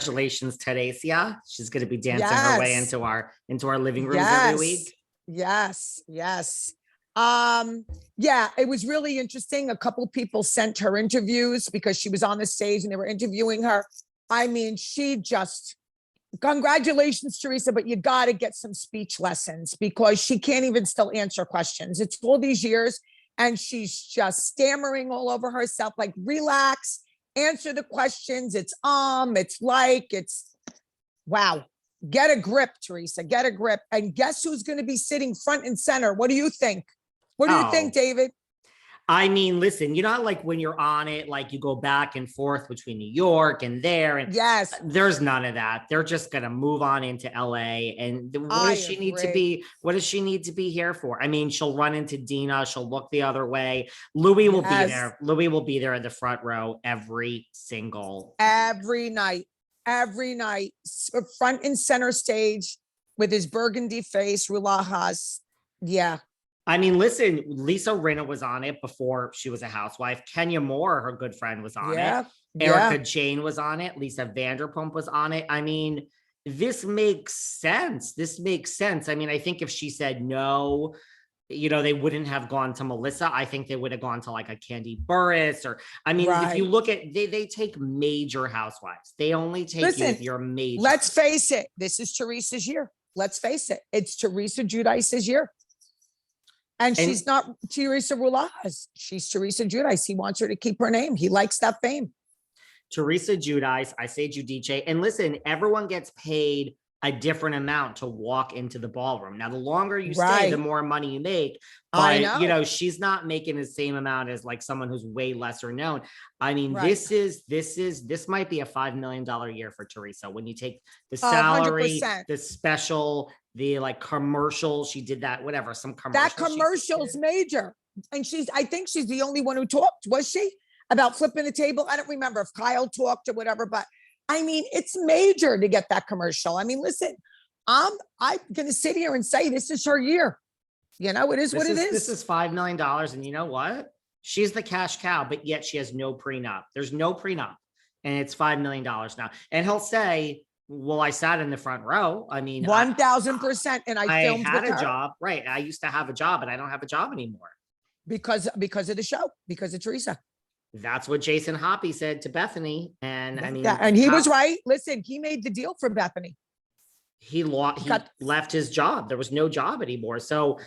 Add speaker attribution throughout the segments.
Speaker 1: Congratulations, Teresa. She's going to be dancing her way
Speaker 2: Yes.
Speaker 1: into our living rooms every
Speaker 2: Yes.
Speaker 1: week.
Speaker 2: Yes. Yes. Yeah, it was really interesting. A couple people sent her interviews because she was on the stage and they were interviewing her. I mean, congratulations, Teresa, but you got to get some speech lessons because she can't even still answer questions. It's all these years and she's just stammering all over herself, like, relax, answer the questions. It's wow. Get a grip, Teresa, get a grip. And guess who's going to be sitting front and center? What do you think? What do you think, David?
Speaker 1: I mean, listen, you know how like when you're on it, like you go back and forth between New York and there, and
Speaker 2: yes,
Speaker 1: there's none of that. They're just gonna move on into LA. And what does she need to be? What does she need to be here for? I mean, she'll run into Dina, she'll look the other way. Louis will be there. Louis will be there in the front row every night, front and center stage with his burgundy face, Rulajas. Yeah. I mean, listen, Lisa Rinna was on it before she was a housewife. Kenya Moore, her good friend, was on it. Erica Jane was on it. Lisa Vanderpump was on it. I mean, this makes sense. I mean, I think if she said no, they wouldn't have gone to Melissa. I think they would have gone to like a Candy Burris or, I mean, if you look at, they take major housewives. They only take you if you're major.
Speaker 2: Let's face it. This is Teresa's year. Let's face it. It's Teresa Giudice's year. And she's not Teresa Rulajas. She's Teresa Giudice. He wants her to keep her name. He likes that fame.
Speaker 1: Teresa Giudice, I say Giudice. And listen, everyone gets paid a different amount to walk into the ballroom. Now, the longer you stay, the more money you make. But, she's not making the same amount as like someone who's way lesser known. I mean, this might be a $5 million year for Teresa. When you take the salary, 100%. The special, the like commercial, she did that, whatever, some commercial.
Speaker 2: That commercial's major. And I think she's the only one who talked, was she? About flipping the table. I don't remember if Kyle talked or whatever, but I mean, it's major to get that commercial. I mean, listen, I'm going to sit here and say this is her year. It is what it is.
Speaker 1: This is $5 million. And you know what? She's the cash cow, but yet she has no prenup. There's no prenup. And it's $5 million now. And he'll say, well, I sat in the front row. I mean,
Speaker 2: 1000%. And I filmed
Speaker 1: had
Speaker 2: with
Speaker 1: a
Speaker 2: her.
Speaker 1: Job. Right. I used to have a job and I don't have a job anymore.
Speaker 2: Because of the show, because of Teresa.
Speaker 1: That's what Jason Hoppy said to Bethany. And I mean,
Speaker 2: and he was right. Listen, he made the deal for Bethany.
Speaker 1: He left his job. There was no job anymore. So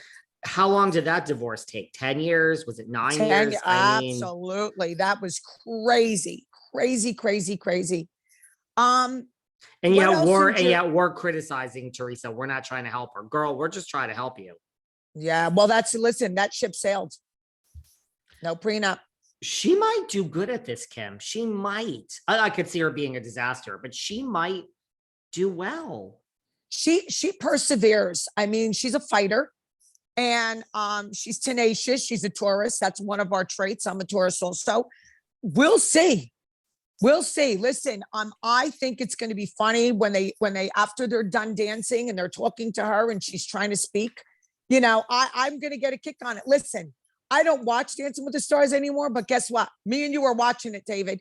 Speaker 1: how long did that divorce take? 10 years? Was it 9 years?
Speaker 2: Absolutely. That was crazy.
Speaker 1: And yet we're criticizing Teresa. We're not trying to help her. Girl, we're just trying to help you.
Speaker 2: Yeah. Well, listen, that ship sailed. No prenup.
Speaker 1: She might do good at this, Kim. She might. I could see her being a disaster, but she might do well.
Speaker 2: She perseveres. I mean, she's a fighter and she's tenacious. She's a Taurus. That's one of our traits. I'm a Taurus also. We'll see. Listen, I think it's going to be funny when they after they're done dancing and they're talking to her and she's trying to speak. I'm going to get a kick on it. Listen, I don't watch Dancing with the Stars anymore, but guess what? Me and you are watching it, David.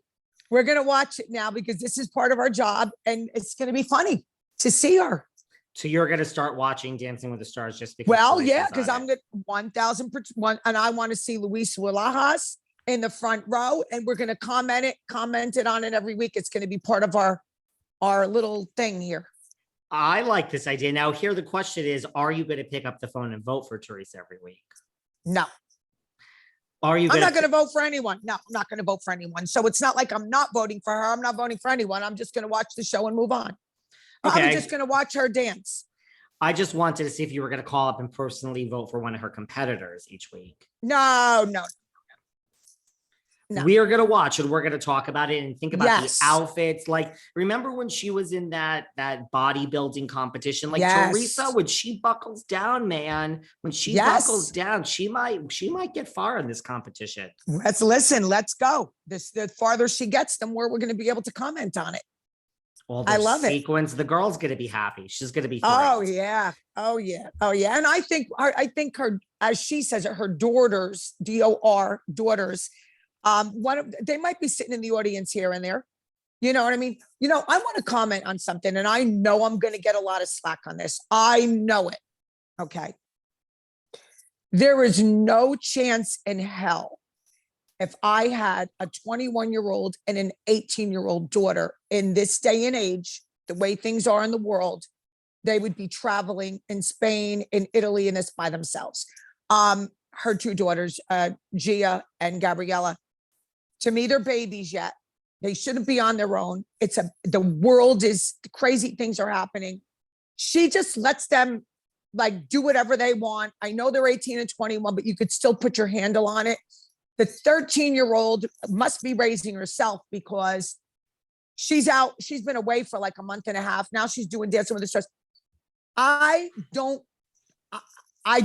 Speaker 2: We're going to watch it now because this is part of our job and it's going to be funny to see her.
Speaker 1: So you're going to start watching Dancing with the Stars just because?
Speaker 2: Well, yeah, because I'm going to 1000%, and I want to see Luis Wilajas in the front row, and we're going to comment it on it every week. It's going to be part of our little thing here.
Speaker 1: I like this idea. Now, here the question is, are you going to pick up the phone and vote for Teresa every week?
Speaker 2: No. I'm not going to vote for anyone. No, I'm not going to vote for anyone. So it's not like I'm not voting for her. I'm not voting for anyone. I'm just going to watch the show and move on. Okay. I'm just going to watch her dance.
Speaker 1: I just wanted to see if you were going to call up and personally vote for one of her competitors each week.
Speaker 2: No.
Speaker 1: We are going to watch and we're going to talk about it and think about the outfits. Like, remember when she was in that bodybuilding competition? Like Teresa, when she buckles down, man, buckles down, she might get far in this competition.
Speaker 2: Let's go. The farther she gets, the more we're going to be able to comment on it.
Speaker 1: I love sequence. The girl's going to be happy. She's going to be thrilled.
Speaker 2: Oh yeah. And I think her, as she says it, her daughters, DOR daughters, they might be sitting in the audience here and there. You know what I mean? I want to comment on something, and I know I'm going to get a lot of slack on this. I know it. Okay. There is no chance in hell if I had a 21-year-old and an 18-year-old daughter in this day and age, the way things are in the world, they would be traveling in Spain, in Italy, and this by themselves. Her two daughters, Gia and Gabriella, to me, they're babies yet. They shouldn't be on their own. The world is crazy. Things are happening. She just lets them like do whatever they want. I know they're 18 and 21, but you could still put your handle on it. The 13-year-old must be raising herself because she's out. She's been away for like a month and a half. Now she's doing Dancing with the Stars. I don't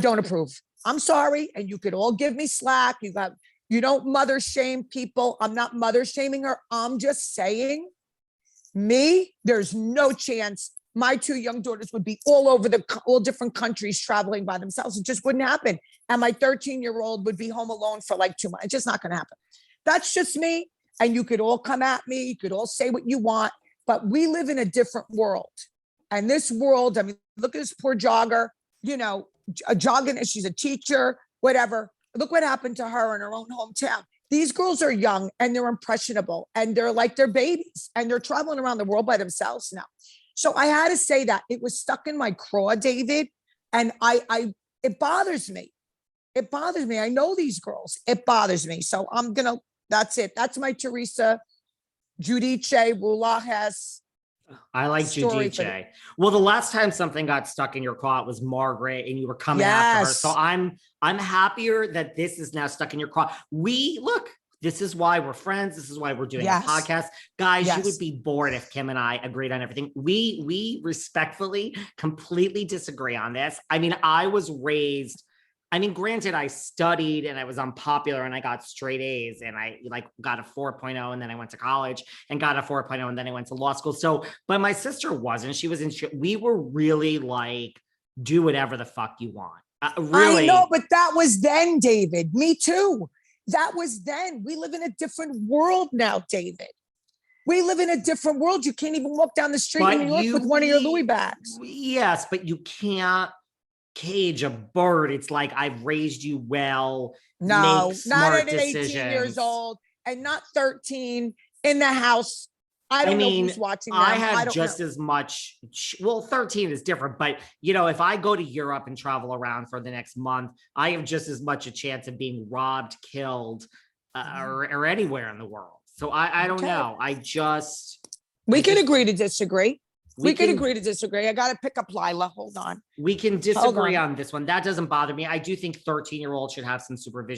Speaker 2: approve. I'm sorry. And you could all give me slack. You don't mother shame people. I'm not mother shaming her. I'm just saying there's no chance my two young daughters would be all different countries traveling by themselves. It just wouldn't happen. And my 13-year-old would be home alone for like 2 months. It's just not going to happen. That's just me. And you could all come at me. You could all say what you want, but we live in a different world. And this world, I mean, look at this poor jogger, jogging. She's a teacher, whatever. Look what happened to her in her own hometown. These girls are young and they're impressionable and they're babies and they're traveling around the world by themselves now. So I had to say that it was stuck in my craw, David. And it bothers me. It bothers me. I know these girls. It bothers me. So that's it. That's my Teresa, Giudice, Rulajes.
Speaker 1: I like Giudice. Well, the last time something got stuck in your craw was Margaret and you were coming after her. So I'm happier that this is now stuck in your craw. This is why we're friends. This is why we're doing a podcast. Guys, you would be bored if Kim and I agreed on everything. We respectfully, completely disagree on this. I mean, granted, I studied and I was unpopular and I got straight A's and I got a 4.0 and then I went to college and got a 4.0 and then I went to law school. So, but my sister wasn't. She was we were really like, do whatever the fuck you want. Really.
Speaker 2: I know, but that was then, David. Me too. That was then. We live in a different world now, David. We live in a different world. You can't even walk down the street in New York with one of your Louis bags.
Speaker 1: Yes, but you can't cage a bird. It's like, I've raised you well.
Speaker 2: No,
Speaker 1: make smart
Speaker 2: not at
Speaker 1: decisions.
Speaker 2: 18 years old and not 13 in the house. I don't know who's watching them.
Speaker 1: I have just as much. Well, 13 is different, but if I go to Europe and travel around for the next month, I have just as much a chance of being robbed, killed, or anywhere in the world. So I don't know. We
Speaker 2: can agree to disagree. We can agree to disagree. I got to pick up Lila. Hold on.
Speaker 1: We can disagree on this one. That doesn't bother me. I do think 13-year-olds should have some supervision.